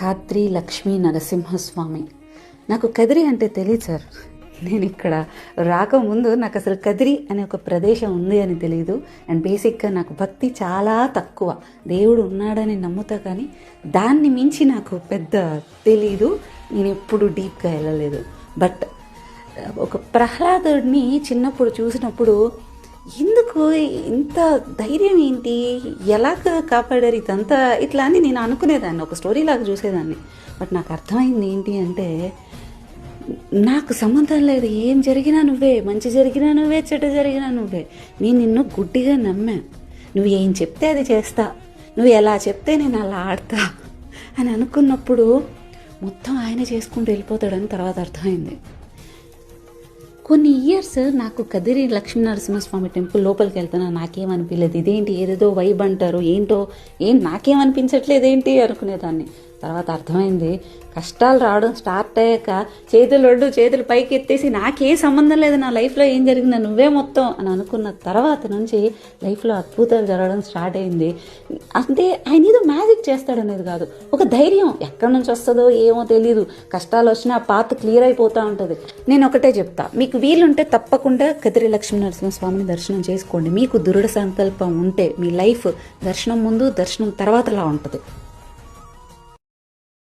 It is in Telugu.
ఖాద్రి లక్ష్మీ నరసింహస్వామి. నాకు కదిరి అంటే తెలియదు సార్. నేను ఇక్కడ రాకముందు నాకు అసలు కదిరి అనే ఒక ప్రదేశం ఉంది అని తెలియదు. అండ్ బేసిక్గా నాకు భక్తి చాలా తక్కువ. దేవుడు ఉన్నాడని నమ్ముతా, కానీ దాన్ని మించి నాకు పెద్ద తెలీదు. నేను ఎప్పుడు డీప్గా వెళ్ళలేదు. బట్ ఒక ప్రహ్లాదుడిని చిన్నప్పుడు చూసినప్పుడు ఎందుకు ఇంత ధైర్యం ఏంటి, ఎలాగ కాపాడారు ఇదంతా, ఇట్లా అని నేను అనుకునేదాన్ని, ఒక స్టోరీ లాగా చూసేదాన్ని. బట్ నాకు అర్థమైంది ఏంటి అంటే, నాకు సంబంధం లేదు, ఏం జరిగినా నువ్వే, మంచి జరిగినా నువ్వే, చెడ్డ జరిగినా నువ్వే. నేను నిన్ను గుడ్డిగా నమ్మా. నువ్వు ఏం చెప్తే అది చేస్తా, నువ్వు ఎలా చెప్తే నేను అలా ఆడతా అని అనుకున్నప్పుడు మొత్తం ఆయన చేసుకుంటూ వెళ్ళిపోతాడని తర్వాత అర్థమైంది. కొన్ని ఇయర్స్ నాకు కదిరి లక్ష్మీనరసింహస్వామి టెంపుల్ లోపలికి వెళ్తున్నా, నాకేమనిపించలేదు. ఇదేంటి ఏదేదో వైబ్ అంటారు, ఏంటో నాకేమనిపించట్లేదు ఏంటి అనుకునేదాన్ని. తర్వాత అర్థమైంది, కష్టాలు రావడం స్టార్ట్ అయ్యాక చేతులు పైకి ఎత్తేసి నాకే సంబంధం లేదు, నా లైఫ్లో ఏం జరిగిందా నువ్వే మొత్తం అని అనుకున్న తర్వాత నుంచి లైఫ్లో అద్భుతాలు జరగడం స్టార్ట్ అయింది. అంటే ఆయన ఏదో మ్యాజిక్ చేస్తాడనేది కాదు, ఒక ధైర్యం ఎక్కడి నుంచి వస్తుందో ఏమో తెలియదు. కష్టాలు వచ్చినా ఆ పాత క్లియర్ అయిపోతూ ఉంటుంది. నేను ఒకటే చెప్తా, మీకు వీలుంటే తప్పకుండా కదిరి లక్ష్మీనరసింహస్వామిని దర్శనం చేసుకోండి. మీకు దృఢ సంకల్పం ఉంటే మీ లైఫ్ దర్శనం ముందు దర్శనం తర్వాతలా ఉంటుంది.